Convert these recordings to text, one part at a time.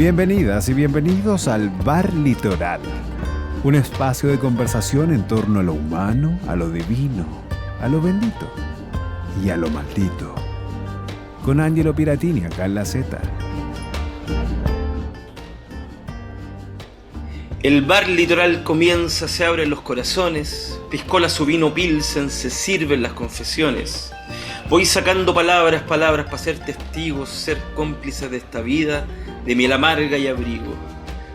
Bienvenidas y bienvenidos al Bar Litoral, un espacio de conversación en torno a lo humano, a lo divino, a lo bendito y a lo maldito. Con Angelo Piratini acá en la Z. El bar litoral comienza, se abren los corazones, piscola su vino pilsen, se sirven las confesiones. Voy sacando palabras para ser testigos, ser cómplices de esta vida, de miel amarga y abrigo.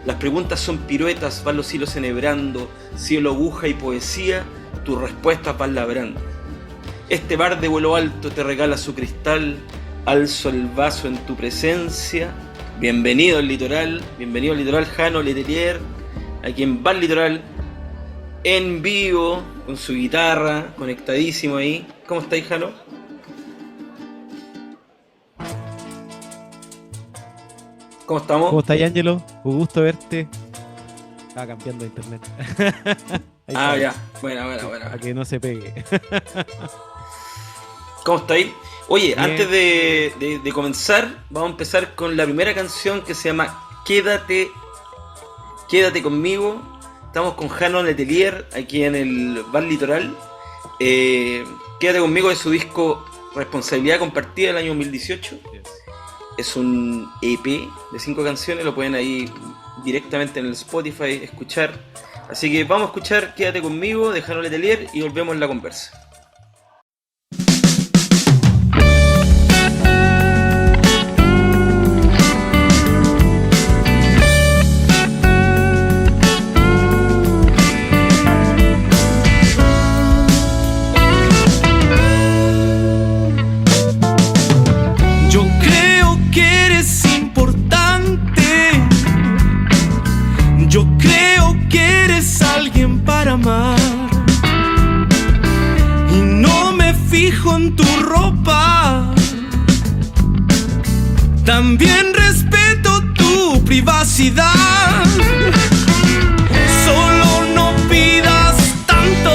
Las preguntas son piruetas, van los hilos enhebrando, cielo, aguja y poesía, tus respuestas van labrando. Este bar de vuelo alto te regala su cristal, alzo el vaso en tu presencia. Bienvenido al litoral, Jano Letelier, aquí en Bar Litoral, en vivo, con su guitarra, conectadísimo ahí. ¿Cómo estáis, Jano? ¿Cómo estamos? ¿Cómo estás, Ángelo? Un gusto verte. Estaba cambiando de internet. Ya. Bueno. Para que no se pegue. ¿Cómo estáis? Oye, Bien. Antes de comenzar, vamos a empezar con la primera canción que se llama Quédate conmigo. Estamos con Jano Letelier aquí en el Bar Litoral. Quédate conmigo de su disco Responsabilidad Compartida del año 2018. Yes. Es un EP de 5 canciones, lo pueden ahí directamente en el Spotify escuchar. Así que vamos a escuchar Quédate conmigo de Jano Letelier y volvemos en la conversa. Yo creo que eres alguien para amar y no me fijo en tu ropa. También respeto tu privacidad. Solo no pidas tanto.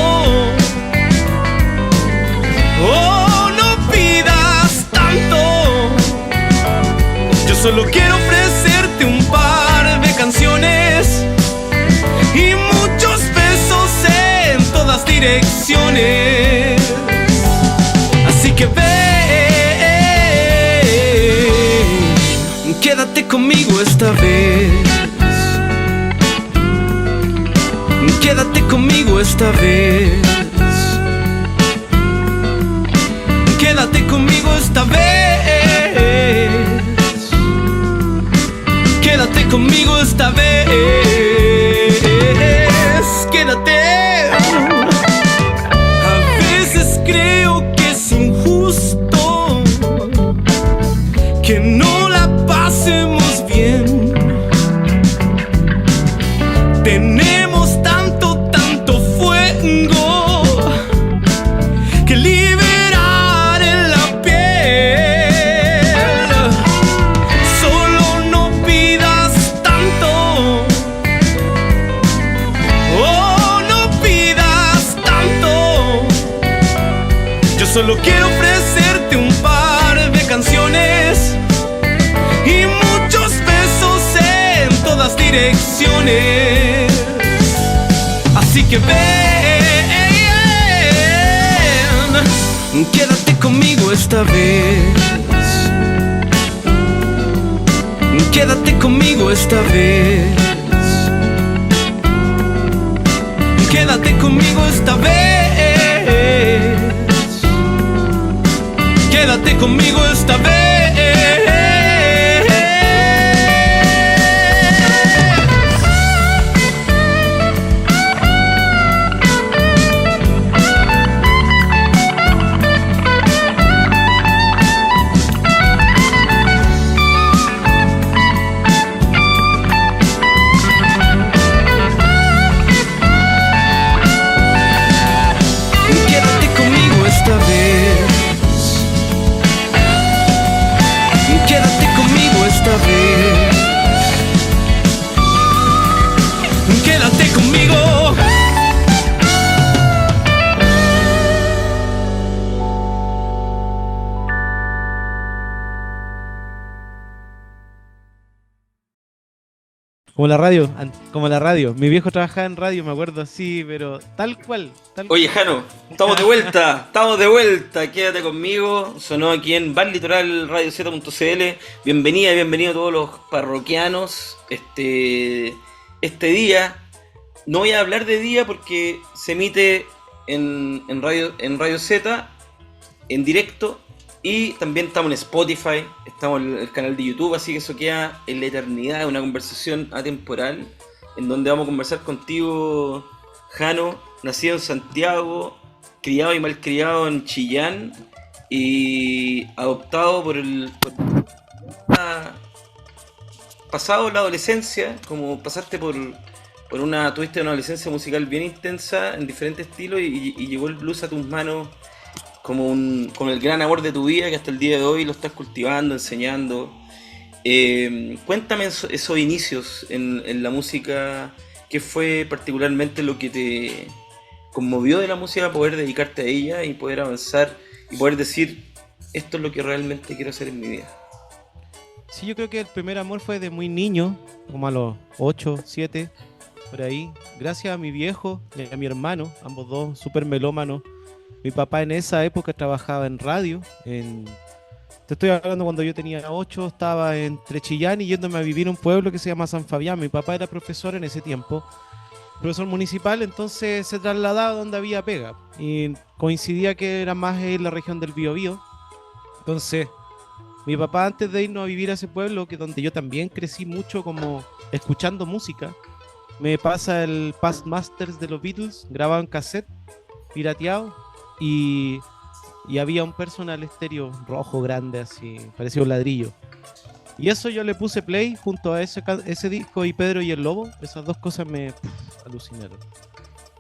Oh, no pidas tanto. Yo solo quiero ofrecerte un par de canciones y muchos besos en todas direcciones. Así que ven, quédate conmigo esta vez. Quédate conmigo esta vez. Quédate conmigo esta vez. Quédate conmigo esta vez. Quédate. A veces creo que es injusto que no la pasemos bien. Tenemos tanto fuego que liberar en la piel. Solo no pidas tanto. Oh, no pidas tanto. Yo solo quiero ofrecerte un par de canciones y muchos besos en todas direcciones. Así que ven, quédate conmigo esta vez. Quédate conmigo esta vez. Quédate conmigo esta vez. Quédate conmigo esta vez. Quédate conmigo esta vez. Como la radio. Mi viejo trabajaba en radio, me acuerdo así, pero tal cual, tal Oye, cual. Jano, estamos de vuelta, quédate conmigo. Sonó aquí en Bar Litoral Radio Z.cl. Bienvenida y bienvenido a todos los parroquianos. Este día, no voy a hablar de día porque se emite en Radio Z, en directo. Y también estamos en Spotify, estamos en el canal de YouTube, así que eso queda en la eternidad, una conversación atemporal, en donde vamos a conversar contigo, Jano, nacido en Santiago, criado y malcriado en Chillán, y adoptado pasado la adolescencia, como pasaste tuviste una adolescencia musical bien intensa, en diferentes estilos, y llegó el blues a tus manos como el gran amor de tu vida que hasta el día de hoy lo estás cultivando, enseñando. Cuéntame esos inicios en la música, ¿qué fue particularmente lo que te conmovió de la música, poder dedicarte a ella y poder avanzar y poder decir, esto es lo que realmente quiero hacer en mi vida? Sí, yo creo que el primer amor fue de muy niño, como a los 8, 7, por ahí. Gracias a mi viejo y a mi hermano, ambos dos súper melómanos. Mi papá en esa época trabajaba en radio. Te estoy hablando cuando yo tenía 8, estaba entre Chillán y yéndome a vivir a un pueblo que se llama San Fabián. Mi papá era profesor en ese tiempo, profesor municipal, entonces se trasladaba donde había pega. Y coincidía que era más en la región del Biobío. Entonces, mi papá, antes de irnos a vivir a ese pueblo, que donde yo también crecí mucho como escuchando música, me pasa el Past Masters de los Beatles, grabado en cassette, pirateado, y, y había un personal estéreo rojo grande, así, parecía un ladrillo. Y eso yo le puse play junto a ese disco y Pedro y el Lobo. Esas dos cosas me alucinaron.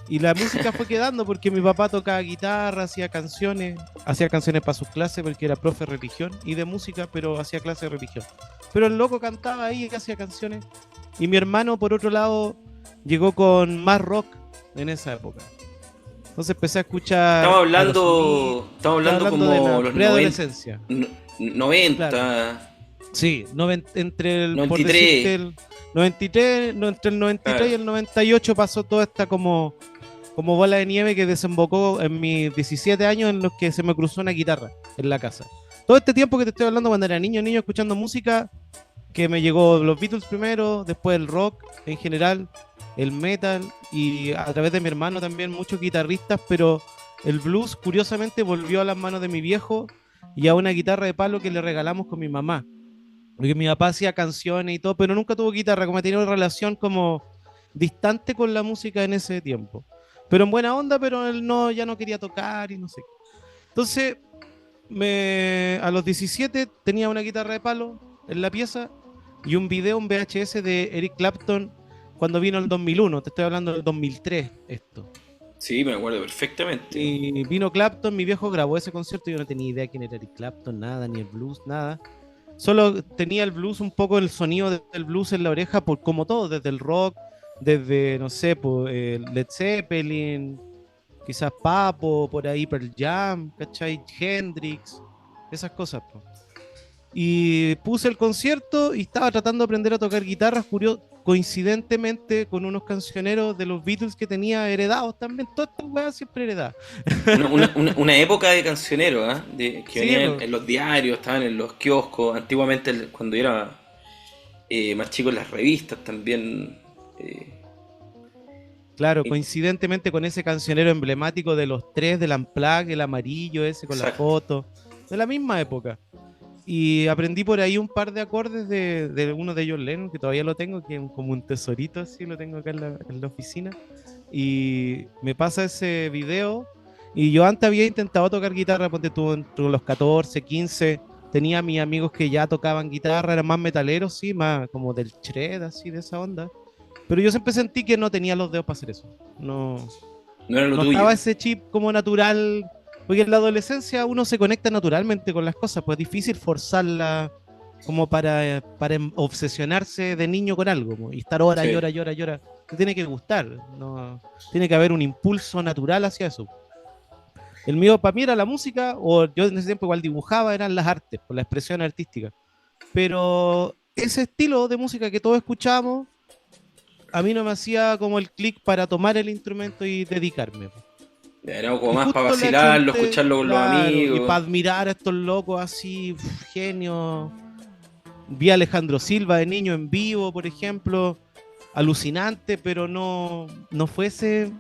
Y la música fue quedando porque mi papá tocaba guitarra, hacía canciones para sus clases porque era profe de religión y de música, pero hacía clases de religión. Pero el loco cantaba ahí y hacía canciones. Y mi hermano, por otro lado, llegó con más rock en esa época. Entonces empecé a escuchar Estamos hablando de como la los preadolescencia. 90, Claro. Sí, por 93. decirte, el 93, entre el 93 y el 98 pasó toda esta como bola de nieve que desembocó en mis 17 años en los que se me cruzó una guitarra en la casa. Todo este tiempo que te estoy hablando cuando era niño escuchando música, que me llegó los Beatles primero, después el rock en general, el metal, y a través de mi hermano también muchos guitarristas, pero el blues curiosamente volvió a las manos de mi viejo y a una guitarra de palo que le regalamos con mi mamá. Porque mi papá hacía canciones y todo, pero nunca tuvo guitarra, como tenía una relación como distante con la música en ese tiempo. Pero en buena onda, pero él ya no quería tocar y no sé qué. Entonces, a los 17 tenía una guitarra de palo en la pieza y un video, un VHS de Eric Clapton cuando vino el 2001. Te estoy hablando del 2003 esto. Sí, me acuerdo perfectamente. Y vino Clapton, mi viejo grabó ese concierto, yo no tenía idea quién era Eric Clapton, nada, ni el blues, nada. Solo tenía el blues, un poco el sonido del blues en la oreja, como todo, desde el rock, desde, no sé, Led Zeppelin, quizás Papo, por ahí Pearl Jam, ¿cachai? Hendrix, esas cosas. Po. Y puse el concierto y estaba tratando de aprender a tocar guitarra, coincidentemente con unos cancioneros de los Beatles que tenía heredados también, todas estas weas siempre heredadas. Una época de cancionero, que Sí, venían en los diarios, estaban en los kioscos, antiguamente cuando yo era más chico en las revistas también. Claro, coincidentemente con ese cancionero emblemático de los tres del Unplugged, el amarillo ese con la foto, de la misma época. Y aprendí por ahí un par de acordes de uno de John Lennon, que todavía lo tengo, que es como un tesorito así, lo tengo acá en la oficina. Y me pasa ese video. Y yo antes había intentado tocar guitarra, ponte tú, entre los 14, 15. Tenía a mis amigos que ya tocaban guitarra, eran más metaleros, sí, más como del shred, así, de esa onda. Pero yo siempre sentí que no tenía los dedos para hacer eso. No era lo tuyo. Estaba ese chip como natural. Porque en la adolescencia uno se conecta naturalmente con las cosas, pues es difícil forzarla como para obsesionarse de niño con algo, y estar hora y hora y hora y hora. Te tiene que gustar, ¿no? Tiene que haber un impulso natural hacia eso. El mío para mí era la música, o yo en ese tiempo igual dibujaba, eran las artes, por la expresión artística. Pero ese estilo de música que todos escuchábamos, a mí no me hacía como el clic para tomar el instrumento y dedicarme. Era como Y más para justo le vacilarlo, achunté, escucharlo con los claro, y amigos. para admirar a estos locos así, genios. Vi a Alejandro Silva de niño en vivo, por ejemplo, alucinante, pero no fuese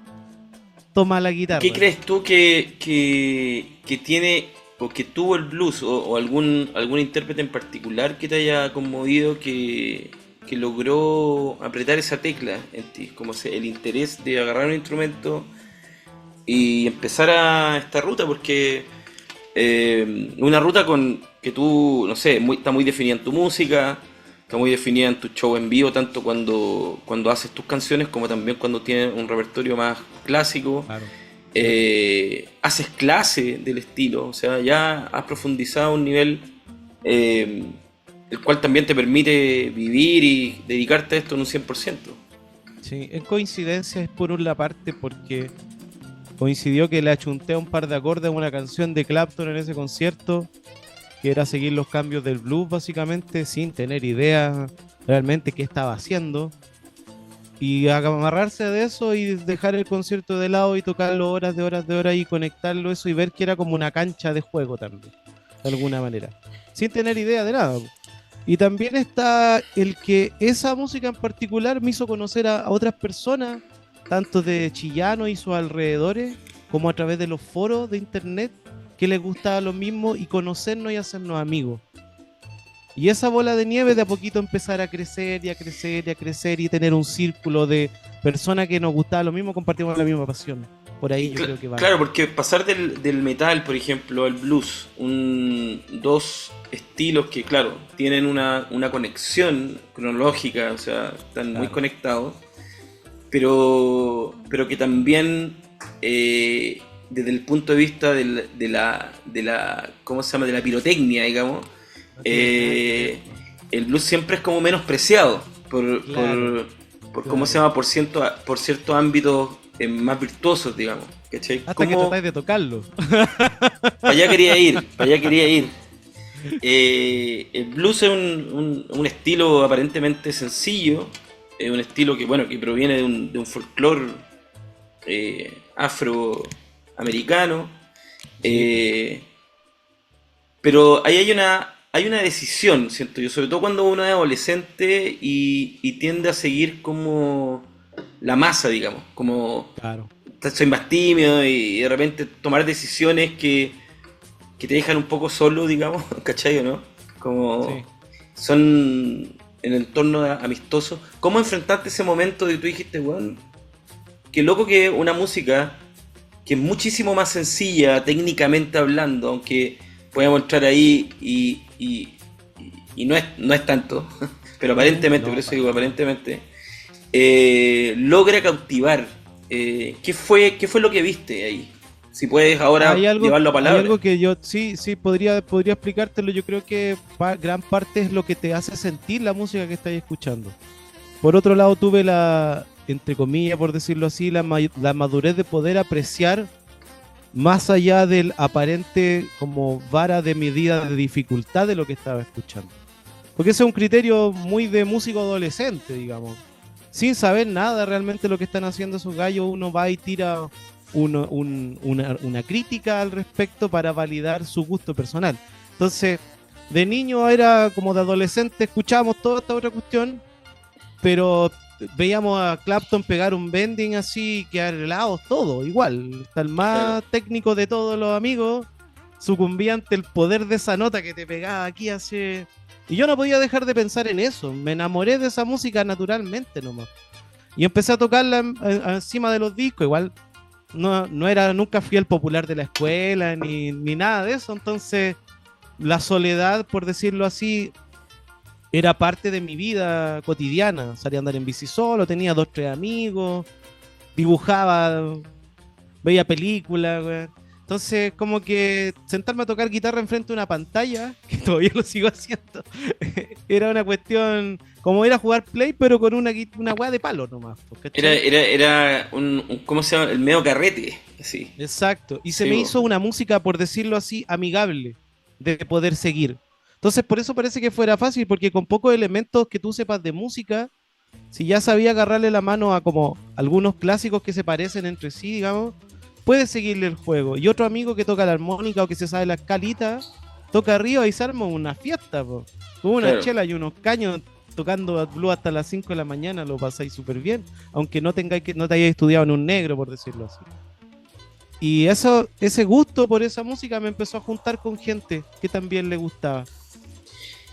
toma la ¿Y qué guitarra. crees tú que tiene o que tuvo el blues o algún intérprete en particular que te haya conmovido que logró apretar esa tecla en ti? Como el interés de agarrar un instrumento y empezar a esta ruta, porque una ruta con que tú, no sé, está muy definida en tu música, está muy definida en tu show en vivo, tanto cuando haces tus canciones como también cuando tienes un repertorio más clásico. Claro, sí. Haces clase del estilo, o sea, ya has profundizado a un nivel eh, el cual también te permite vivir y dedicarte a esto en un 100%. Sí, en coincidencia es por una parte porque coincidió que le achunté un par de acordes a una canción de Clapton en ese concierto, que era seguir los cambios del blues básicamente, sin tener idea realmente qué estaba haciendo. Y amarrarse de eso y dejar el concierto de lado y tocarlo horas de horas y conectarlo eso y ver que era como una cancha de juego también, de alguna manera, sin tener idea de nada. Y también está el que esa música en particular me hizo conocer a otras personas, tanto de Chillano y sus alrededores, como a través de los foros de internet, que les gustaba lo mismo y conocernos y hacernos amigos. Y esa bola de nieve de a poquito empezar a crecer y a crecer y a crecer y tener un círculo de personas que nos gustaba lo mismo, compartimos la misma pasión. Por ahí Y yo creo que va. claro, porque pasar del metal, por ejemplo, al blues, dos estilos que, claro, tienen una conexión cronológica, o sea, están muy Claro. conectados, pero que también, desde el punto de vista ¿cómo se llama? De la pirotecnia, digamos, No tiene nada que ver. eh, el blues siempre es como menospreciado Claro, ¿cómo se claro. llama? Por ciertos ámbitos más virtuosos, digamos. ¿Cachai? Hasta que Como tratáis de tocarlo. para allá quería ir, para allá quería ir. El blues es un estilo aparentemente sencillo, es un estilo que, bueno, que proviene de un folclore afroamericano, Sí, pues. eh, pero ahí hay una decisión, siento yo, sobre todo cuando uno es adolescente y tiende a seguir como la masa, digamos, como Claro. soy más tímido y de repente tomar decisiones que te dejan un poco solo, digamos, ¿cachai o no? Como Sí. son en el entorno amistoso. ¿Cómo enfrentaste ese momento de que tú dijiste, bueno, qué loco que una música que es muchísimo más sencilla técnicamente hablando, aunque podemos entrar ahí y no es tanto, pero aparentemente, por No, eso para digo nada. aparentemente, logra cautivar. ¿Qué fue lo que viste ahí? Si puedes Hay ahora algo, llevarlo a hay palabras. algo que yo sí podría explicártelo. Yo creo que gran parte es lo que te hace sentir la música que estás escuchando. Por otro lado, tuve la, entre comillas, por decirlo así, la madurez de poder apreciar más allá del aparente como vara de medida de dificultad de lo que estaba escuchando. Porque ese es un criterio muy de músico adolescente, digamos. Sin saber nada realmente lo que están haciendo esos gallos, uno va y tira una crítica al respecto para validar su gusto personal. Entonces, de niño era como de adolescente, escuchábamos toda esta otra cuestión, pero veíamos a Clapton pegar un bending así, quedar helados, todo igual. Hasta el Claro. más técnico de todos los amigos sucumbía ante el poder de esa nota que te pegaba aquí hace... Y yo no podía dejar de pensar en eso. Me enamoré de esa música naturalmente nomás. Y empecé a tocarla encima de los discos. Igual no era, nunca fui el popular de la escuela ni nada de eso. Entonces, la soledad, por decirlo así, era parte de mi vida cotidiana. Salía a andar en bici solo, tenía dos, tres amigos, dibujaba, veía películas, güey. Entonces, como que sentarme a tocar guitarra enfrente de una pantalla, que todavía lo sigo haciendo, era una cuestión como ir a jugar Play, pero con una weá de palo nomás, Era, ¿cachai? era, era ¿cómo se llama? El medio carrete, así. Exacto. Y se Sí, me bo. hizo una música, por decirlo así, amigable de poder seguir. Entonces, por eso parece que fuera fácil, porque con pocos elementos que tú sepas de música, si ya sabía agarrarle la mano a como algunos clásicos que se parecen entre sí, digamos, puedes seguirle el juego. Y otro amigo que toca la armónica o que se sabe la escalita, toca arriba y se arma una fiesta, po. Con una Claro. chela y unos caños tocando blues hasta las 5 de la mañana, lo pasáis súper bien, aunque no te hayáis estudiado en un negro, por decirlo así. Y eso, ese gusto por esa música me empezó a juntar con gente que también le gustaba.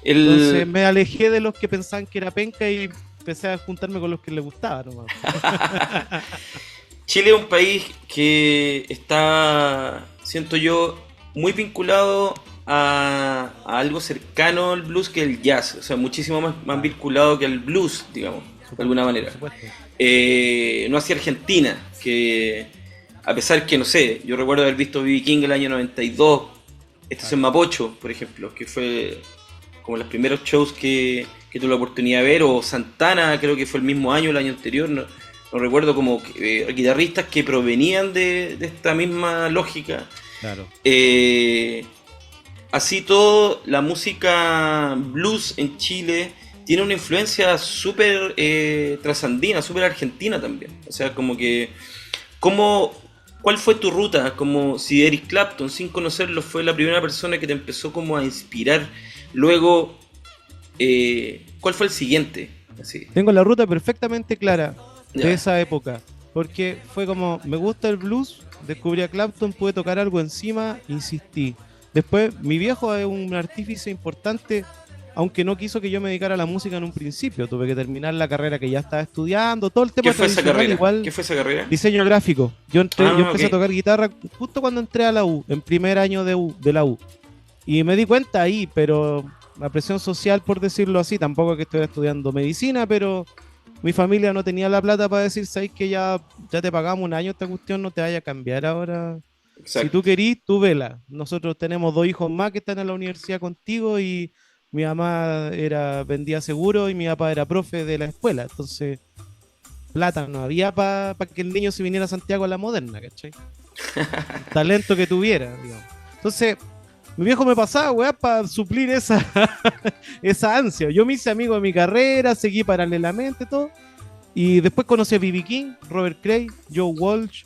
Entonces El, me alejé de los que pensaban que era penca y empecé a juntarme con los que le gustaba nomás. Chile es un país que está, siento yo, muy vinculado a algo cercano al blues que el jazz, o sea, muchísimo más vinculado que al blues, digamos, de alguna Por manera. supuesto. No hacia Argentina, que a pesar que, no sé, yo recuerdo haber visto B.B. King el año 92, Estación Mapocho, por ejemplo, que fue como los primeros shows que tuve la oportunidad de ver, o Santana, creo que fue el mismo año, el año anterior, no recuerdo, como guitarristas que provenían de esta misma lógica. Claro. Así todo, la música blues en Chile tiene una influencia súper trasandina, súper argentina también. O sea, como que, ¿cuál fue tu ruta? Como si Eric Clapton, sin conocerlo, fue la primera persona que te empezó como a inspirar. Luego, ¿cuál fue el siguiente? Así. Tengo la ruta perfectamente clara de Ya. esa época, porque fue como, me gusta el blues, descubrí a Clapton, pude tocar algo encima, insistí. Después, mi viejo es un artífice importante, aunque no quiso que yo me dedicara a la música en un principio, tuve que terminar la carrera que ya estaba estudiando, todo el tema ¿Qué fue esa tradicional, carrera? igual, ¿Qué fue esa carrera? diseño gráfico. Yo empecé a Ok. tocar guitarra justo cuando entré a la U, en primer año de la U. Y me di cuenta ahí, pero la presión social, por decirlo así, tampoco es que estuviera estudiando medicina, pero mi familia no tenía la plata para decir, sabes que ya te pagamos un año esta cuestión, no te vaya a cambiar ahora. Si tú Exacto. querís, tú vela. Nosotros tenemos 2 hijos más que están en la universidad contigo y mi mamá vendía seguro y mi papá era profe de la escuela. Entonces, plata no había para que el niño se viniera a Santiago a la moderna, ¿cachai? Talento que tuviera, digamos. Entonces, mi viejo me pasaba, weá, para suplir esa ansia. Yo me hice amigo de mi carrera, seguí paralelamente todo. Y después conocí a B.B. King, Robert Cray, Joe Walsh,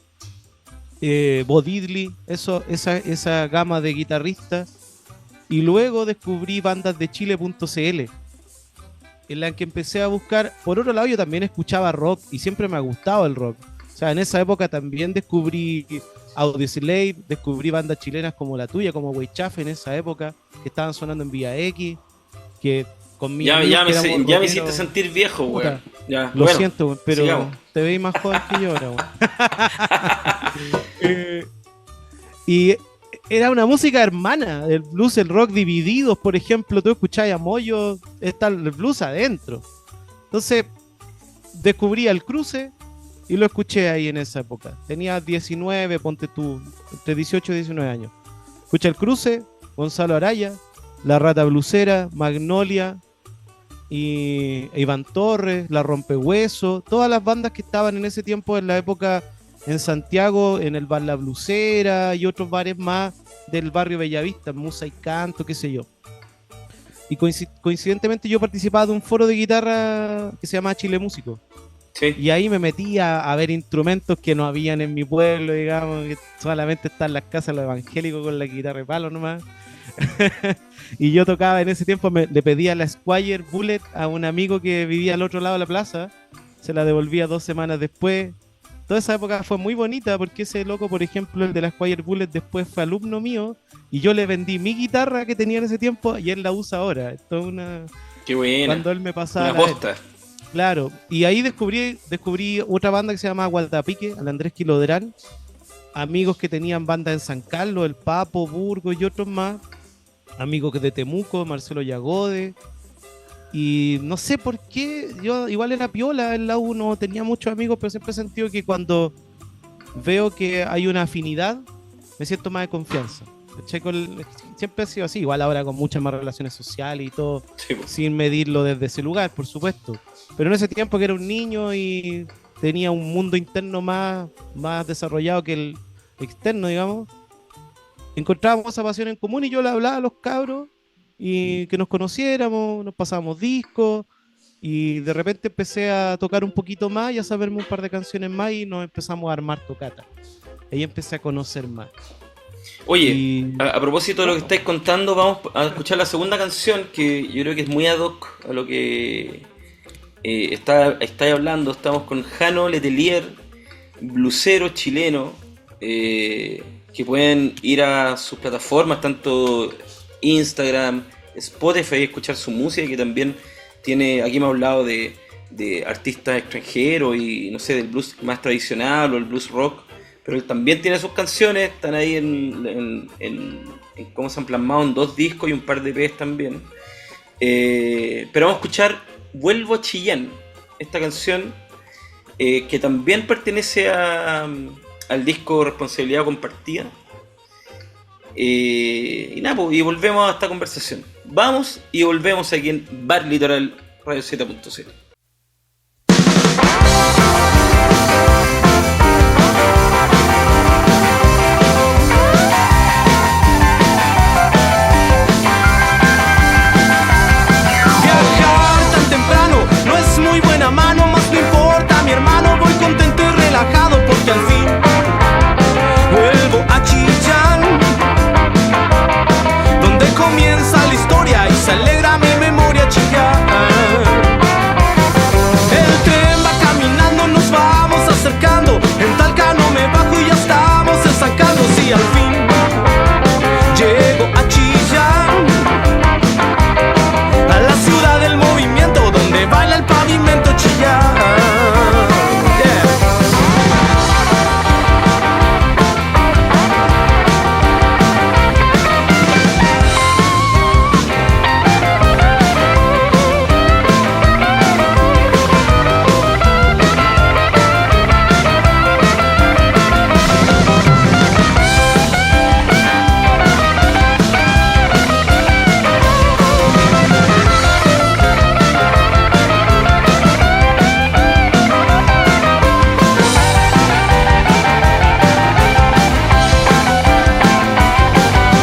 Bo Diddley, esa gama de guitarristas. Y luego descubrí bandas de Chile.cl, en la que empecé a buscar. Por otro lado, yo también escuchaba rock y siempre me ha gustado el rock. O sea, en esa época también descubrí Audioslave, descubrí bandas chilenas como la tuya, como Weichafe en esa época, que estaban sonando en Vía X, que con mis amigos que éramos Ya me hiciste rockeros, sentir viejo, puta, weón. Ya, lo bueno, siento, pero sigamos. te veis más joven que yo ahora, weón. Eh, y era una música hermana, el blues, el rock divididos, por ejemplo, tú escuchabas a Moyo, está el blues adentro. Entonces, descubrí el cruce y lo escuché ahí en esa época. Tenía 19, ponte tú, entre 18 y 19 años. Escuché el cruce, Gonzalo Araya, La Rata Blusera, Magnolia, y Iván Torres, La Rompehueso, todas las bandas que estaban en ese tiempo en la época en Santiago, en el bar La Blusera y otros bares más del barrio Bellavista, Musa y Canto, qué sé yo. Y coincidentemente yo participaba de un foro de guitarra que se llama Chile Músico. Sí. Y ahí me metí a ver instrumentos que no habían en mi pueblo, digamos, que solamente están en las casas los evangélicos con la guitarra de palo nomás. Y yo tocaba en ese tiempo, le pedía la Squire Bullet a un amigo que vivía al otro lado de la plaza, se la devolvía 2 semanas después. Toda esa época fue muy bonita porque ese loco, por ejemplo, el de la Squire Bullet, después fue alumno mío y yo le vendí mi guitarra que tenía en ese tiempo y él la usa ahora. Esto es Qué buena. cuando él me pasaba Una la venta. posta. Claro, y ahí descubrí otra banda que se llama Gualdapique, al Andrés Quilodrán, amigos que tenían bandas en San Carlos, El Papo, Burgos y otros más, amigos de Temuco, Marcelo Yagode, y no sé por qué, yo igual era piola en la U, no tenía muchos amigos, pero siempre he sentido que cuando veo que hay una afinidad, me siento más de confianza. ¿Cachai? Siempre ha sido así, igual ahora con muchas más relaciones sociales y todo, Sí, po. sin medirlo desde ese lugar, por supuesto. Pero en ese tiempo que era un niño y tenía un mundo interno más desarrollado que el externo, digamos, encontrábamos esa pasión en común y yo le hablaba a los cabros y que nos conociéramos, nos pasábamos discos Y de repente empecé a tocar un poquito más y a saberme un par de canciones más y nos empezamos a armar tocata. Ahí empecé a conocer más. Oye, Y a propósito de lo que estáis contando, vamos a escuchar la segunda canción que yo creo que es muy ad hoc a lo que estáis hablando. Estamos con Jano Letelier, blusero chileno, que pueden ir a sus plataformas, tanto Instagram, Spotify, y escuchar su música, que también tiene, aquí me ha hablado de artistas extranjeros y no sé, del blues más tradicional o el blues rock, pero él también tiene sus canciones, están ahí en cómo se han plasmado en 2 discos y un par de EPs también. Pero vamos a escuchar Vuelvo a Chillán, esta canción que también pertenece al disco Responsabilidad Compartida. Y nada, pues, y volvemos a esta conversación. Vamos y volvemos aquí en Bar Litoral Radio Z.cl. Viajar tan temprano no es muy buena mano, más no importa, mi hermano, voy contento y relajado porque al fin vuelvo a Chillán, donde comienza la historia y se alegra mi memoria Chillán. El tren va caminando, nos vamos acercando, en Talca no me bajo y ya estamos estancando, sí, al fin llego a Chillán, a la ciudad del movimiento, donde baila el pavimento Chillán. Yeah.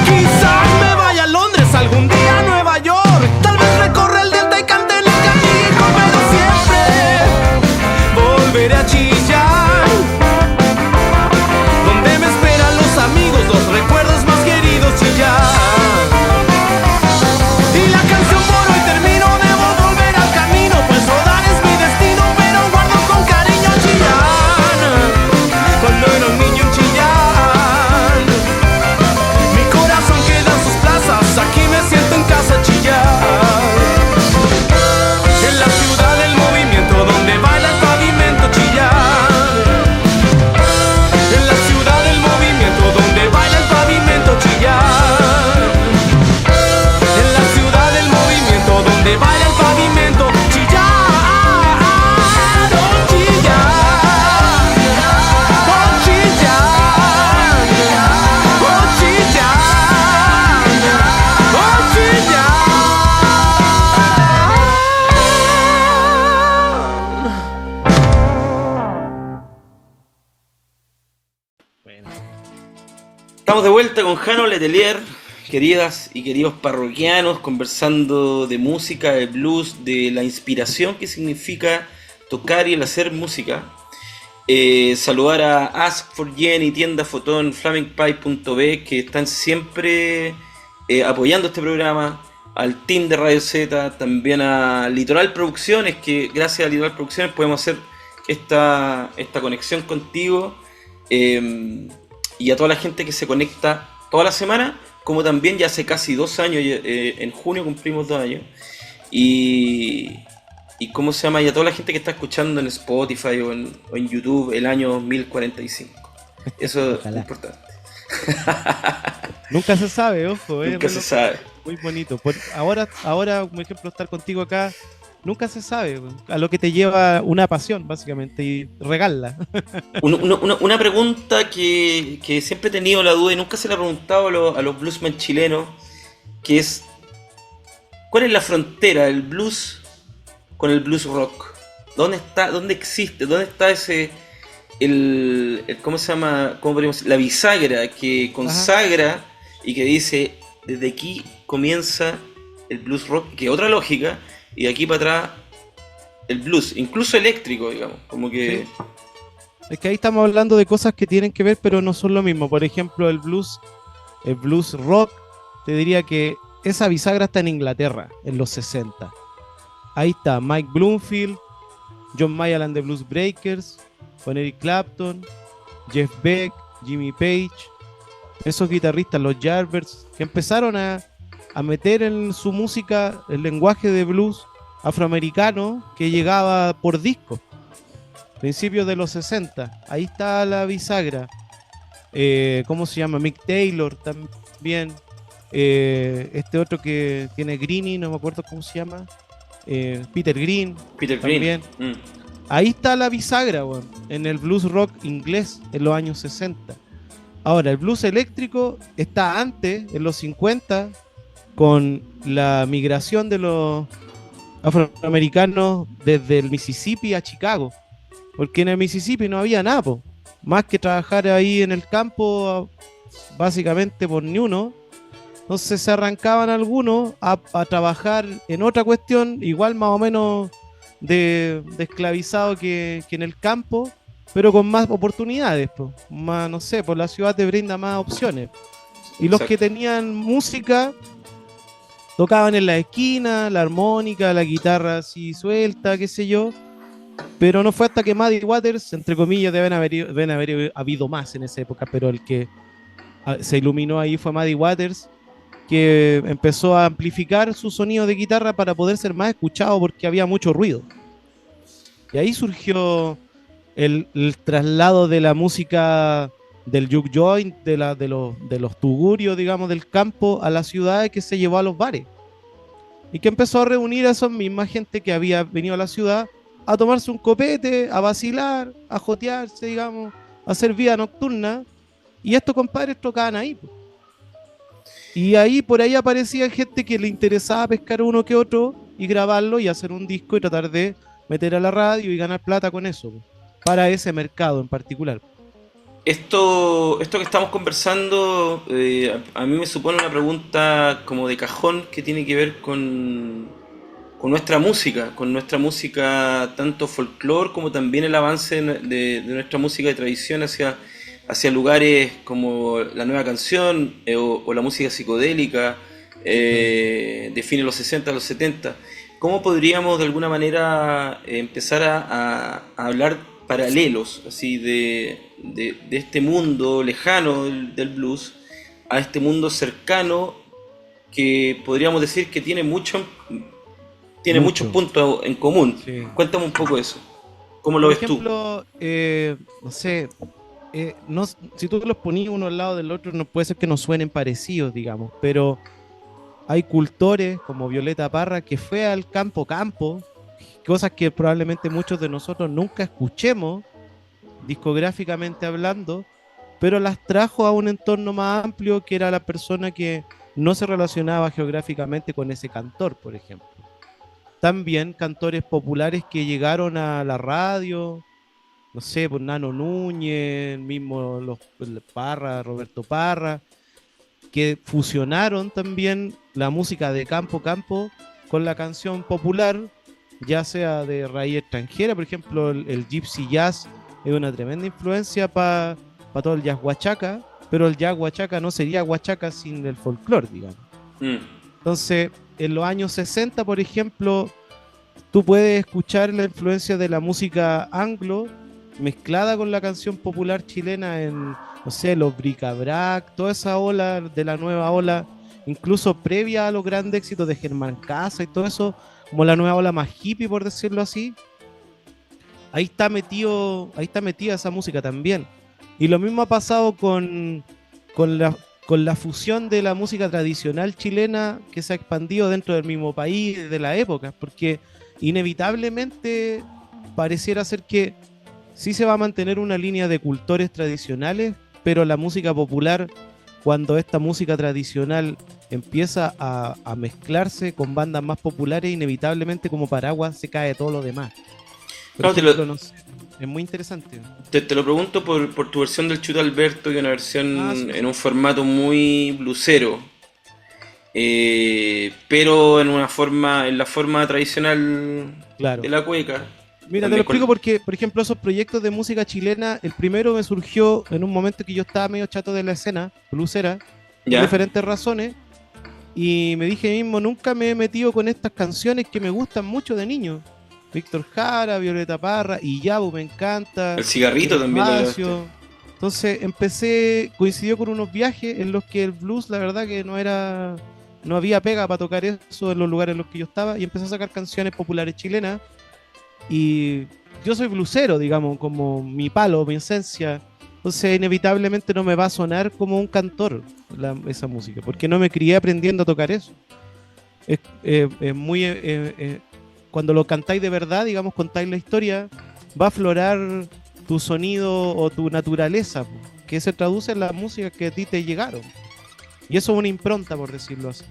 Quizás me vaya a Londres, algún día a Nueva York, tal vez recorra el delta y cante en el canijo, pero siempre volveré a Chillán, donde me esperan los amigos, los recuerdos más queridos Chillán. Y la canción por hoy termino, debo volver al camino, pues rodar es mi destino, pero guardo con cariño Chillán, cuando era un niño en Chillán. Mi corazón queda en sus plazas, aquí me siento en casa Chillán. En la ciudad del movimiento, donde baila el pavimento Chillán. En la ciudad del movimiento, donde baila el pavimento Chillán. En la ciudad del movimiento, donde baila el pavimento Chillán. Oh Chillán, oh Chillán, oh Chillán, oh Chillán. bueno, Estamos de vuelta con Jano Letelier, queridas y queridos parroquianos, conversando de música, de blues, de la inspiración que significa tocar y el hacer música. Saludar a Ask for Jenny, Tienda Fotón, flamingpie.b, que están siempre apoyando este programa, al team de Radio Z, también a Litoral Producciones, que gracias a Litoral Producciones podemos hacer esta conexión contigo, y a toda la gente que se conecta toda la semana, como también ya hace casi 2 años, en junio cumplimos 2 años, y cómo se llama, y a toda la gente que está escuchando en Spotify o en YouTube el año 2045. Eso es Ojalá. importante. nunca se sabe, ojo, Nunca se sabe. Muy bonito. Ahora, por ejemplo, estar contigo acá, nunca se sabe a lo que te lleva una pasión, básicamente, y regala. Una pregunta que siempre he tenido la duda y nunca se la he preguntado a los bluesmen chilenos, que es, ¿cuál es la frontera del blues con el blues rock? ¿Dónde está, dónde existe, dónde está ¿cómo se llama? ¿Cómo podríamos decir? La bisagra que consagra y que dice, desde aquí comienza el blues rock, que es otra lógica, y de aquí para atrás el blues, incluso eléctrico, digamos, como que... Sí. Es que ahí estamos hablando de cosas que tienen que ver, pero no son lo mismo. Por ejemplo, el blues rock, te diría que esa bisagra está en Inglaterra, en los 60. Ahí está Mike Bloomfield, John Mayall and the Blues Breakers, con Eric Clapton, Jeff Beck, Jimmy Page, esos guitarristas, los Yardbirds, que empezaron a meter en su música el lenguaje de blues afroamericano que llegaba por disco. Principios de los 60. Ahí está la bisagra. ¿Cómo se llama? Mick Taylor también. Este otro que tiene Greenie, no me acuerdo cómo se llama. Peter Green. Peter también. Green. Ahí está la bisagra, bueno, en el blues rock inglés en los años 60. Ahora, el blues eléctrico está antes, en los 50, con la migración de los afroamericanos desde el Mississippi a Chicago. Porque en el Mississippi no había nada, po. Más que trabajar ahí en el campo, básicamente por ni uno. Entonces se arrancaban algunos a trabajar en otra cuestión, igual más o menos de esclavizado que en el campo, pero con más oportunidades, po. Más, no sé, por la ciudad te brinda más opciones. Y los que tenían música tocaban en la esquina, la armónica, la guitarra así suelta, qué sé yo. Pero no fue hasta que Muddy Waters, entre comillas, deben haber habido más en esa época, pero el que se iluminó ahí fue Muddy Waters, que empezó a amplificar su sonido de guitarra para poder ser más escuchado porque había mucho ruido. Y ahí surgió el traslado de la música del juke joint, de los tugurios, digamos, del campo a las ciudades, que se llevó a los bares. Y que empezó a reunir a esa misma gente que había venido a la ciudad a tomarse un copete, a vacilar, a jotearse, digamos, a hacer vida nocturna. Y estos compadres tocaban ahí. Y ahí, por ahí aparecía gente que le interesaba pescar uno que otro y grabarlo y hacer un disco y tratar de meter a la radio y ganar plata con eso, para ese mercado en particular. Esto que estamos conversando, a mí me supone una pregunta como de cajón que tiene que ver con nuestra música tanto folclore como también el avance de nuestra música de tradición hacia lugares como la nueva canción o la música psicodélica de fines de los 60 a los 70. ¿Cómo podríamos de alguna manera empezar a hablar paralelos así de este mundo lejano del blues a este mundo cercano que podríamos decir que tiene muchos puntos en común? Sí. Cuéntame un poco eso. ¿Cómo lo ves tú? Por ejemplo, no sé, si tú los ponías uno al lado del otro, no puede ser que nos suenen parecidos, digamos, pero hay cultores como Violeta Parra que fue al campo, cosas que probablemente muchos de nosotros nunca escuchemos, discográficamente hablando, pero las trajo a un entorno más amplio, que era la persona que no se relacionaba geográficamente con ese cantor, por ejemplo. También cantores populares que llegaron a la radio, no sé, por Nano Núñez, mismo los Parra, Roberto Parra, que fusionaron también la música de campo con la canción popular, ya sea de raíz extranjera. Por ejemplo, el gypsy jazz es una tremenda influencia para todo el jazz huachaca, pero el jazz huachaca no sería huachaca sin el folclore, digamos. Entonces, en los años 60, por ejemplo, tú puedes escuchar la influencia de la música anglo mezclada con la canción popular chilena en, no sé, los bric-a-brac, toda esa ola de la nueva ola, incluso previa a los grandes éxitos de Germán Casa y todo eso, como la nueva ola más hippie, por decirlo así. Ahí está metida esa música también. Y lo mismo ha pasado con la fusión de la música tradicional chilena, que se ha expandido dentro del mismo país de la época, porque inevitablemente pareciera ser que sí se va a mantener una línea de cultores tradicionales, pero la música popular, cuando esta música tradicional empieza a mezclarse con bandas más populares, inevitablemente como paraguas se cae todo lo demás. Por ejemplo, no sé, es muy interesante. Te lo pregunto por tu versión del Chuto Alberto, que es una versión en un formato muy blusero. pero en la forma tradicional Claro. de la cueca. Mira, te También lo explico porque, por ejemplo, esos proyectos de música chilena, el primero me surgió en un momento que yo estaba medio chato de la escena bluesera, por ¿Ya? diferentes razones, y me dije mismo, nunca me he metido con estas canciones que me gustan mucho de niño. Víctor Jara, Violeta Parra, y Yabu me encanta, El cigarrito El también lo grabaste. Espacio. Entonces coincidió con unos viajes en los que el blues, la verdad que no había pega para tocar eso en los lugares en los que yo estaba, y empecé a sacar canciones populares chilenas. Y yo soy blusero, digamos, como mi palo, mi esencia. Entonces, inevitablemente no me va a sonar como un cantor esa música, porque no me crié aprendiendo a tocar eso. Es muy. Cuando lo cantáis de verdad, digamos, contáis la historia, va a aflorar tu sonido o tu naturaleza, po, que se traduce en las músicas que a ti te llegaron. Y eso es una impronta, por decirlo así.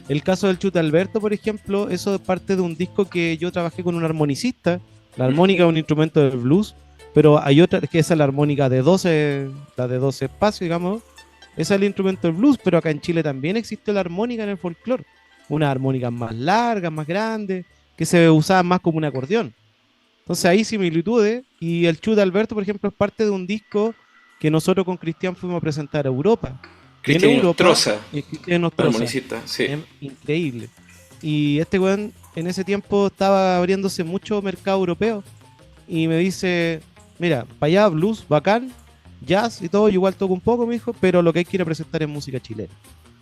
El caso del Chute Alberto, por ejemplo, eso es parte de un disco que yo trabajé con un armonicista. La armónica es un instrumento del blues, pero hay otra, que esa es la armónica de 12, la de 12 espacios, digamos. Ese es el instrumento del blues, pero acá en Chile también existe la armónica en el folclore. Unas armónicas más largas, más grandes, que se usaban más como un acordeón. Entonces hay similitudes, y el Chute Alberto, por ejemplo, es parte de un disco que nosotros con Cristian fuimos a presentar a Europa. Y en Cristian Europa, Inostroza, Cristian Nostroza, armonicista, sí. increíble. Y este weón en ese tiempo estaba abriéndose mucho mercado europeo. Y me dice, mira, para allá blues, bacán, jazz y todo, yo igual toco un poco, me dijo, pero lo que hay que ir a presentar es música chilena.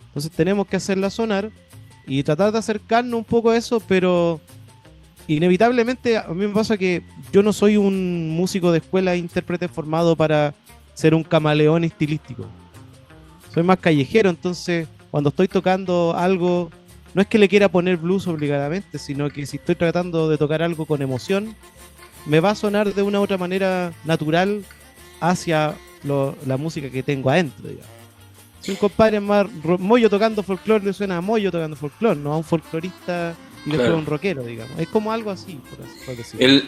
Entonces tenemos que hacerla sonar y tratar de acercarnos un poco a eso, pero inevitablemente a mí me pasa que yo no soy un músico de escuela intérprete formado para ser un camaleón estilístico. Soy más callejero, entonces cuando estoy tocando algo, no es que le quiera poner blues obligadamente, sino que si estoy tratando de tocar algo con emoción, me va a sonar de una u otra manera natural hacia la música que tengo adentro, digamos. Si un compadre es más mollo tocando folclore, le suena a mollo tocando folclore, no a un folclorista y después Claro. a un rockero, digamos. Es como algo así, por decirlo.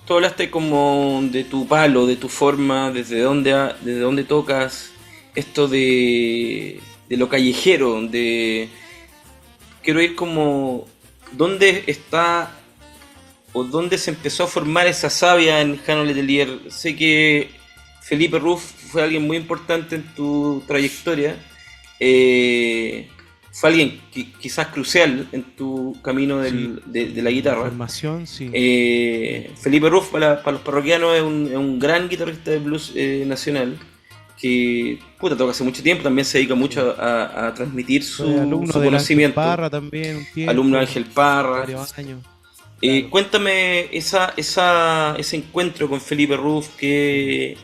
Tú hablaste como de tu palo, de tu forma, desde dónde tocas, esto de lo callejero, quiero ir como, ¿dónde está o dónde se empezó a formar esa savia en Jano Letelier? Sé que Felipe Ruff fue alguien muy importante en tu trayectoria, fue alguien quizás crucial en tu camino de la guitarra. Formación, sí. Felipe Ruff para los parroquianos es un gran guitarrista de blues nacional que toca hace mucho tiempo, también se dedica mucho a transmitir Soy su alumno de conocimiento. Ángel Parra también, un tiempo, Alumno de Ángel Parra. varios años. Claro. Cuéntame ese encuentro con Felipe Ruff, qué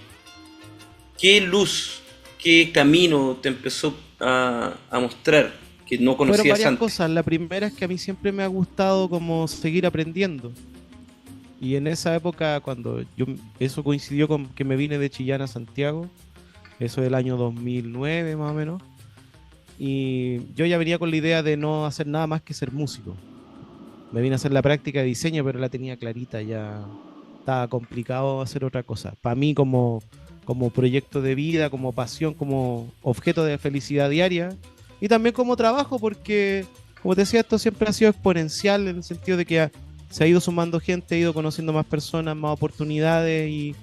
luz, qué camino te empezó a mostrar que no Fueron conocías varias antes. cosas. La primera es que a mí siempre me ha gustado como seguir aprendiendo. Y en esa época, eso coincidió con que me vine de Chillán a Santiago, eso del año 2009 más o menos, y yo ya venía con la idea de no hacer nada más que ser músico. Me vine a hacer la práctica de diseño, pero la tenía clarita, ya estaba complicado hacer otra cosa. Para mí como proyecto de vida, como pasión, como objeto de felicidad diaria, y también como trabajo, porque, como te decía, esto siempre ha sido exponencial en el sentido de que se ha ido sumando gente, he ido conociendo más personas, más oportunidades, y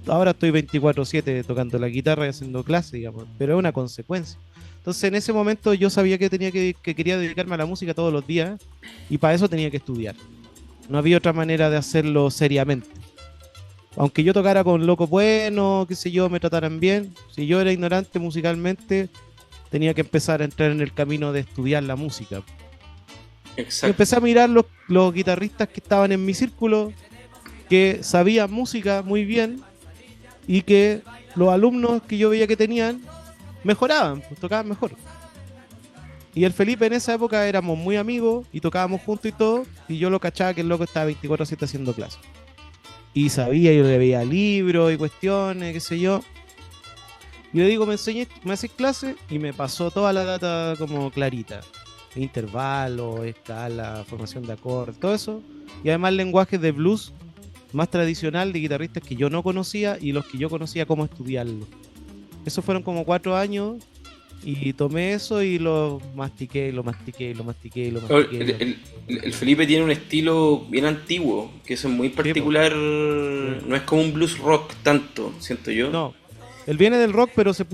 ahora estoy 24/7 tocando la guitarra y haciendo clases, digamos, pero es una consecuencia. Entonces en ese momento yo sabía que quería dedicarme a la música todos los días, y para eso tenía que estudiar. No había otra manera de hacerlo seriamente. Aunque yo tocara con locos buenos, qué sé yo, me trataran bien, si yo era ignorante musicalmente, tenía que empezar a entrar en el camino de estudiar la música. Y Exacto. empecé a mirar los guitarristas que estaban en mi círculo, que sabían música muy bien, y que los alumnos que yo veía que tenían mejoraban, pues tocaban mejor. Y el Felipe en esa época éramos muy amigos y tocábamos juntos y todo, y yo lo cachaba que el loco estaba 24/7 haciendo clases. Y sabía, yo le veía libros y cuestiones, qué sé yo. Y le digo, me haces clase, y me pasó toda la data como clarita. Intervalos, escala, formación de acordes, todo eso. Y además lenguajes de blues más tradicional de guitarristas que yo no conocía y los que yo conocía cómo estudiarlo. Esos fueron como 4 años Y tomé eso y lo mastiqué, lo mastiqué, lo mastiqué, lo Claro, mastiqué. el Felipe tiene un estilo bien antiguo, que eso es muy particular, no es como un blues rock tanto, siento yo. No, él viene del rock, pero se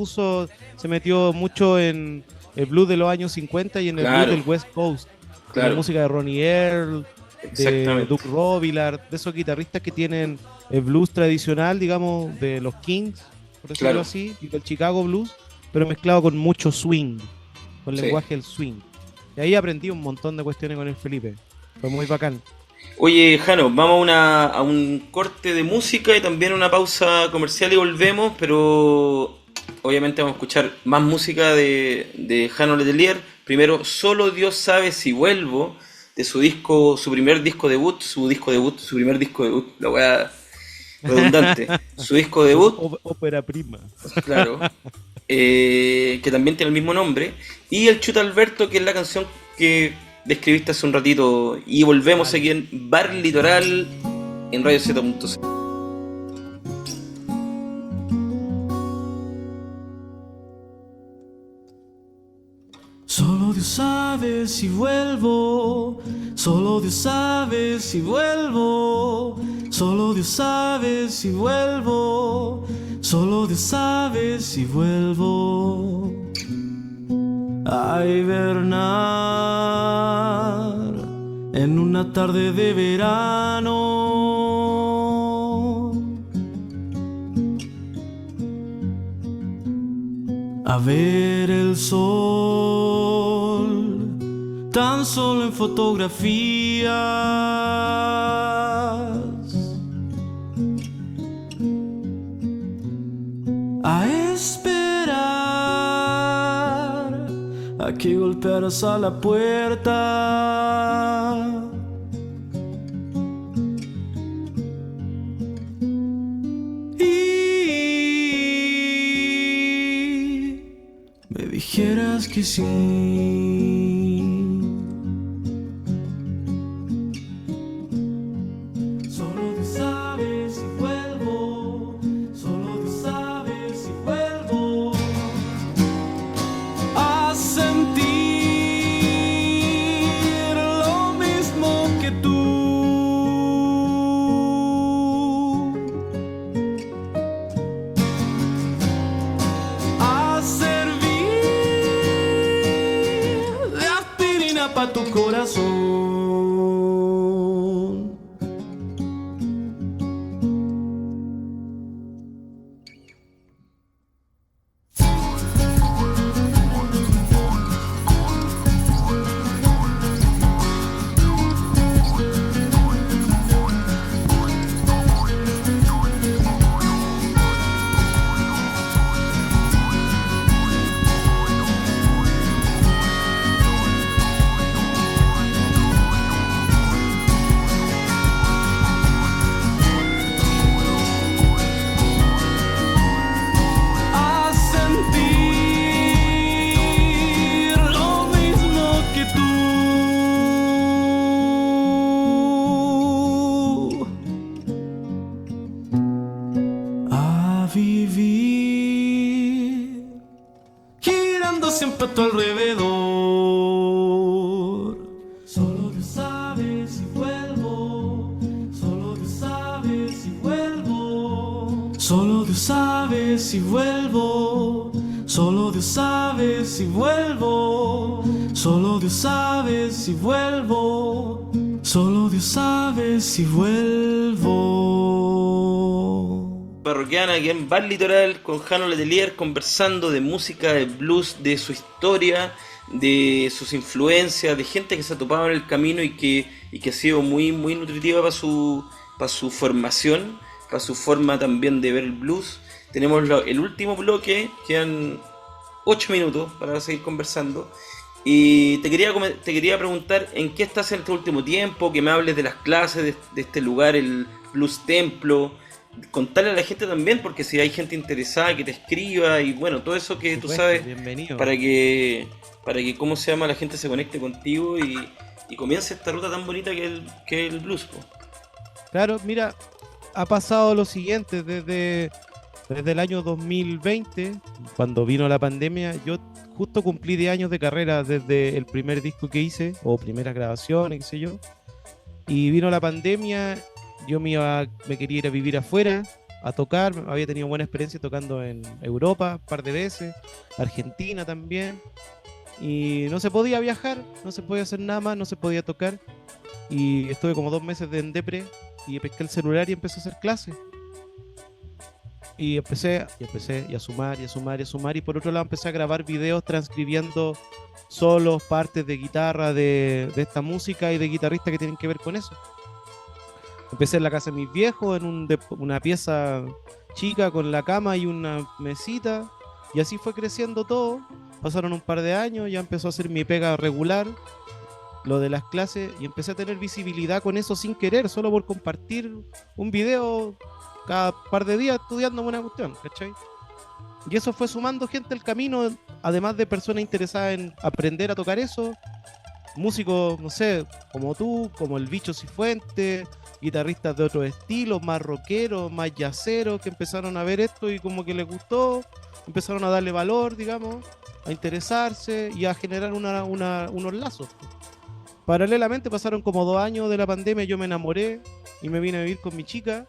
metió mucho en el blues de los años 50 y en el blues Claro, del West Coast, con la claro, música de Ronnie Earl, de exactamente. Duke Robillard, de esos guitarristas que tienen el blues tradicional, digamos, de los Kings, por decirlo Claro, así, y del Chicago Blues, pero mezclado con mucho swing, con sí. lenguaje del swing. Y ahí aprendí un montón de cuestiones con el Felipe. Fue muy bacán. Oye, Jano, vamos a un corte de música y también una pausa comercial y volvemos, pero obviamente vamos a escuchar más música de Jano Letelier. Primero, Solo Dios sabe si vuelvo, de su disco, su primer disco debut, su primer disco debut, la weá redundante. Su disco debut, Ópera prima. claro, que también tiene el mismo nombre, y el Chuta Alberto, que es la canción que describiste hace un ratito, y volvemos Vale. aquí en Bar Litoral en Radio Z.c. Solo Dios sabe si vuelvo, solo Dios sabe si vuelvo, solo Dios sabe si vuelvo, solo Dios sabe si vuelvo a hibernar en una tarde de verano, a ver el sol tan solo en fotografías, a esperar a que golpearas a la puerta. Y me dijeras que sí. Solo Dios sabe si vuelvo, solo Dios sabe si vuelvo a sentir lo mismo que tú, a servir de aspirina para tu corazón. A sentir lo mismo que tú, a vivir girando siempre a tu alrededor. Solo Dios sabe si vuelvo, solo Dios sabe si vuelvo, solo Dios sabe si vuelvo, solo Dios sabe si vuelvo, solo Dios sabe si vuelvo, solo Dios sabe si vuelvo. Parroquiana aquí en Bar Litoral con Jano Letelier, conversando de música, de blues, de su historia, de sus influencias, de gente que se ha topado en el camino y que ha sido muy, muy nutritiva para su formación, para su forma también de ver el blues. Tenemos el último bloque, quedan 8 minutos para seguir conversando. Y te quería preguntar en qué estás en este último tiempo, que me hables de las clases, de este lugar, el Blues Templo, contarle a la gente también, porque si hay gente interesada que te escriba y bueno, todo eso que Por tú supuesto, sabes bienvenido. para que ¿cómo se llama? La gente se conecte contigo y comience esta ruta tan bonita que es el blues, po. Claro, mira, ha pasado lo siguiente desde el año 2020, cuando vino la pandemia. Yo justo cumplí 10 años de carrera desde el primer disco que hice, o primeras grabaciones, qué sé yo. Y vino la pandemia, yo me quería ir a vivir afuera, a tocar, había tenido buena experiencia tocando en Europa un par de veces, Argentina también, y no se podía viajar, no se podía hacer nada más, no se podía tocar, y estuve como 2 meses en depre, y pesqué el celular y empecé a hacer clases. Y empecé y a sumar, y a sumar, y a sumar, y por otro lado empecé a grabar videos transcribiendo solos, partes de guitarra de esta música y de guitarristas que tienen que ver con eso. Empecé en la casa de mis viejos, en una pieza chica con la cama y una mesita, y así fue creciendo todo. Pasaron un par de años, ya empezó a ser mi pega regular, lo de las clases, y empecé a tener visibilidad con eso sin querer, solo por compartir un video cada par de días estudiando una cuestión, ¿cachai? Y eso fue sumando gente al camino, además de personas interesadas en aprender a tocar eso, músicos, no sé, como tú, como el Bicho Cifuentes, guitarristas de otros estilos, más rockeros, más jazzeros, que empezaron a ver esto y como que les gustó, empezaron a darle valor, digamos, a interesarse y a generar unos lazos. Paralelamente pasaron como 2 años de la pandemia, yo me enamoré y me vine a vivir con mi chica,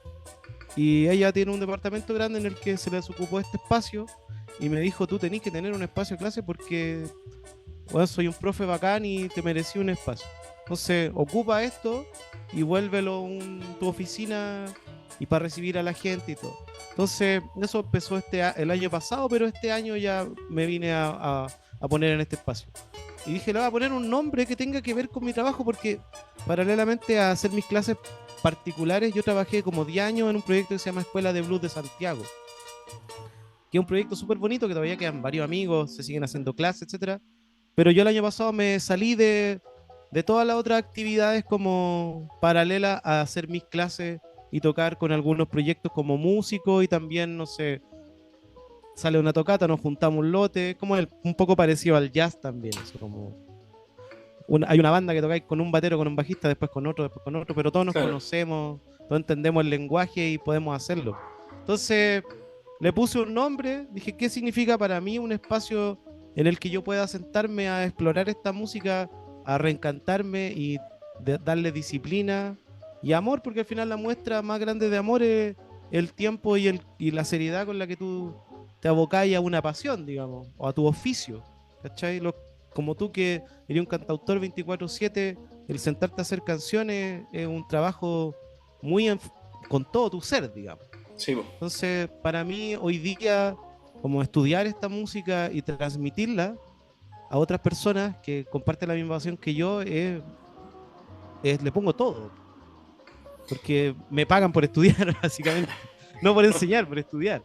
y ella tiene un departamento grande en el que se les ocupó este espacio, y me dijo, tú tenés que tener un espacio de clase porque, bueno, soy un profe bacán y te merecí un espacio. Entonces, ocupa esto y vuélvelo tu oficina y para recibir a la gente y todo. Entonces, eso empezó el año pasado, pero este año ya me vine a poner en este espacio. Y dije, le voy a poner un nombre que tenga que ver con mi trabajo, porque paralelamente a hacer mis clases particulares, yo trabajé como 10 años en un proyecto que se llama Escuela de Blues de Santiago, que es un proyecto súper bonito, que todavía quedan varios amigos, se siguen haciendo clases, etcétera. Pero yo el año pasado me salí de todas las otras actividades como paralela a hacer mis clases y tocar con algunos proyectos como músico, y también, no sé, sale una tocata, nos juntamos un lote, como un poco parecido al jazz también, eso como... hay una banda que tocáis con un batero, con un bajista, después con otro, pero todos nos conocemos, todos entendemos el lenguaje y podemos hacerlo. Entonces le puse un nombre, dije, ¿qué significa para mí un espacio en el que yo pueda sentarme a explorar esta música, a reencantarme y darle disciplina y amor? Porque al final la muestra más grande de amor es el tiempo y la seriedad con la que tú te abocáis a una pasión, digamos, o a tu oficio, ¿cachai? Como tú, que eres un cantautor 24/7, el sentarte a hacer canciones es un trabajo muy con todo tu ser, digamos. Sí, entonces, para mí, hoy día, como estudiar esta música y transmitirla a otras personas que comparten la misma pasión que yo, le pongo todo. Porque me pagan por estudiar, básicamente. No por enseñar, por estudiar.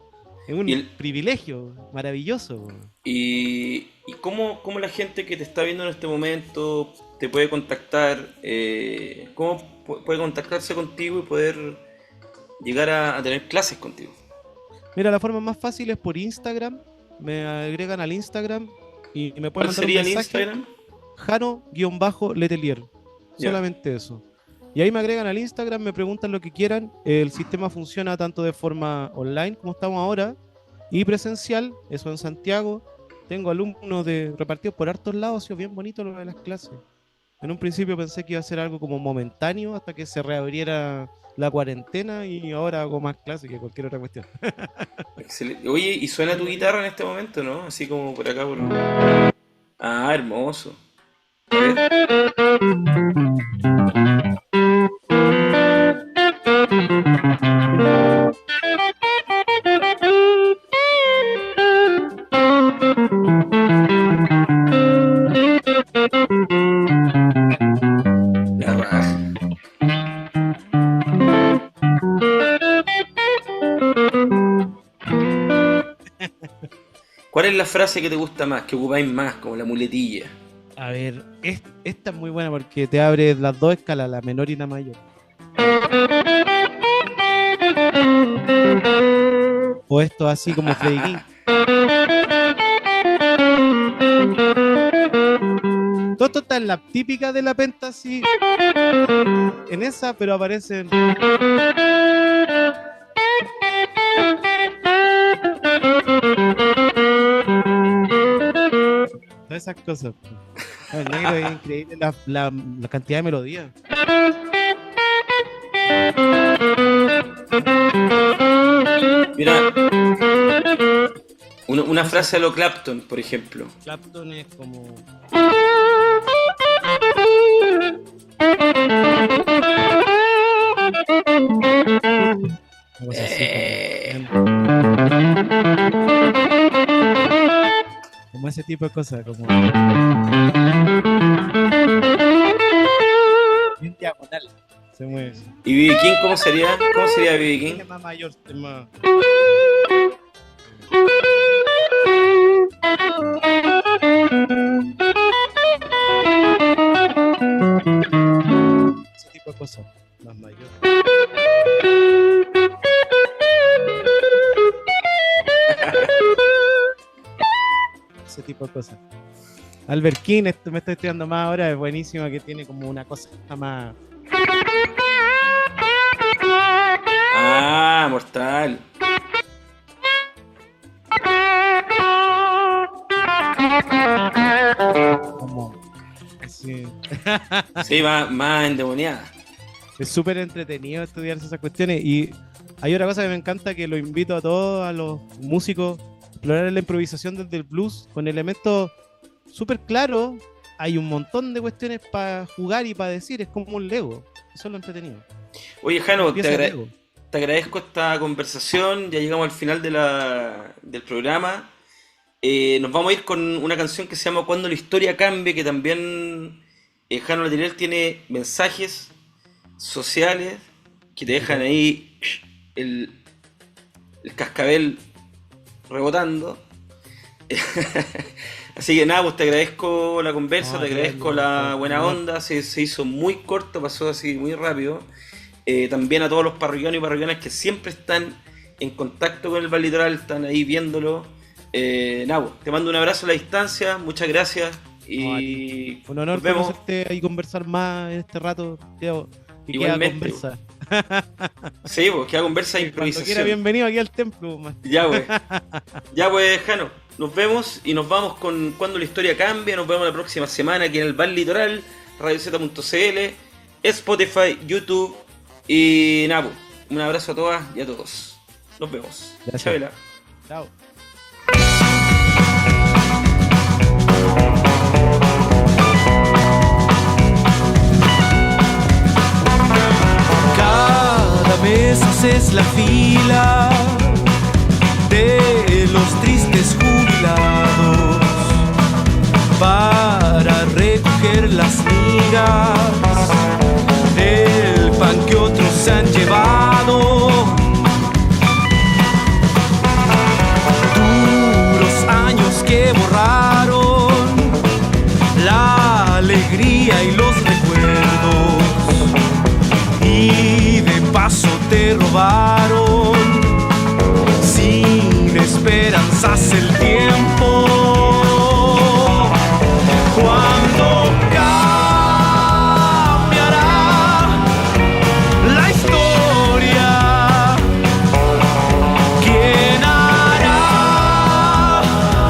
Es un privilegio maravilloso. ¿Y cómo la gente que te está viendo en este momento te puede contactar? ¿Cómo puede contactarse contigo y poder llegar a tener clases contigo? Mira, la forma más fácil es por Instagram. Me agregan al Instagram y me pueden mandar un mensaje. ¿Cuál sería el Instagram? Jano-Letelier. Solamente eso. Y ahí me agregan al Instagram, me preguntan lo que quieran. El sistema funciona tanto de forma online, como estamos ahora, y presencial, eso en Santiago. Tengo alumnos repartidos por hartos lados, ha sido bien bonito lo de las clases. En un principio pensé que iba a ser algo como momentáneo hasta que se reabriera la cuarentena, y ahora hago más clases que cualquier otra cuestión. Excelente. Oye, ¿y suena tu guitarra en este momento, no? Así como por acá. Ah, hermoso. A ver. La raja. ¿Cuál es la frase que te gusta más, que ocupáis más, como la muletilla? A ver, esta es muy buena porque te abre las dos escalas, la menor y la mayor. O esto así como Freddy King. Todo esto está en la típica de la penta, así. En esa, pero aparecen... esas cosas. El negro es increíble la cantidad de melodías. Mira, una frase de lo Clapton, por ejemplo. Clapton es como... Una cosa así, como ese tipo de cosas, como... En diagonal. Se mueve. ¿Y B.B. King cómo sería? ¿Cómo sería B.B. King? Es más mayor, es más... Ese tipo de cosas, más mayor. Ese tipo de cosas. Albert King, esto me estoy estudiando más ahora, es buenísimo, que tiene como una cosa más... Ah, mortal. como así. Sí, más endemoniada. Es súper entretenido estudiarse esas cuestiones. Y hay otra cosa que me encanta, que lo invito a todos, a los músicos, a explorar la improvisación desde el blues con elementos súper claros. Hay un montón de cuestiones para jugar y para decir, es como un Lego. Eso es lo entretenido. Oye, Jano, Empieza el Lego. te agradezco esta conversación. Ya llegamos al final del programa. Nos vamos a ir con una canción que se llama Cuando la historia cambie, que también Jano Letelier tiene mensajes sociales que te dejan ahí el cascabel rebotando. Así que nada, pues te agradezco la conversa, te agradezco la buena onda, se hizo muy corto, pasó así muy rápido. También a todos los parroquianos y parroquianas que siempre están en contacto con el Bar Litoral, están ahí viéndolo. Nada, pues, te mando un abrazo a la distancia, muchas gracias y un honor nos vemos. conocerte y conversar más en este rato. Que queda Igualmente, conversa. Sí, pues queda conversa de Cuando quiera, improvisación. bienvenido aquí al templo. Man. Ya pues, Jano, nos vemos y nos vamos con Cuando la historia cambia. Nos vemos la próxima semana aquí en el Bar Litoral, radiozeta.cl, Spotify, YouTube y nada, pues, un abrazo a todas y a todos. Nos vemos. Gracias. Chabela. Chao. Cada vez haces la fila de los tristes jubilados para recoger las migas del pan que otros se han llevado. Duros años que borraron la alegría y los recuerdos, y de paso te robaron sin esperanzas el tiempo. Cuando cambiará la historia, ¿quién hará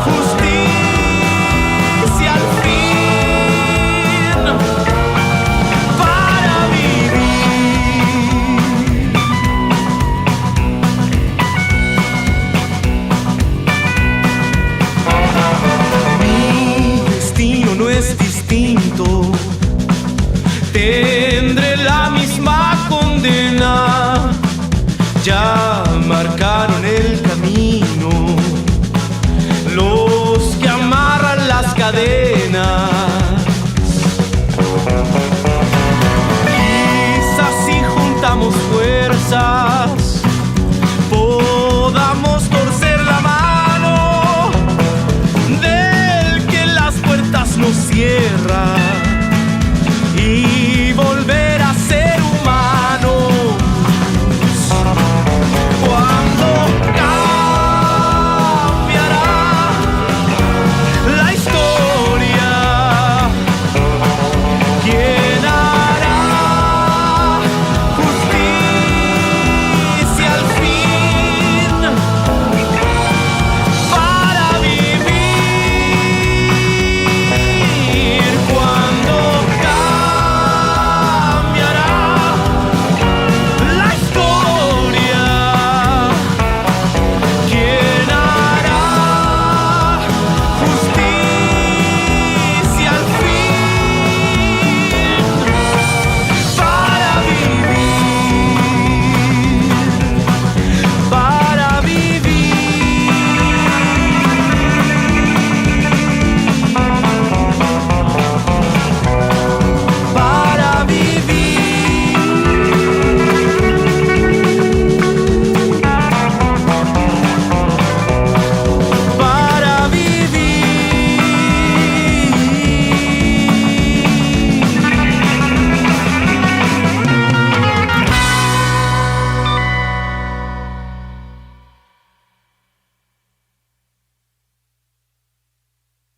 justicia al fin para vivir? Mi destino no es distinto.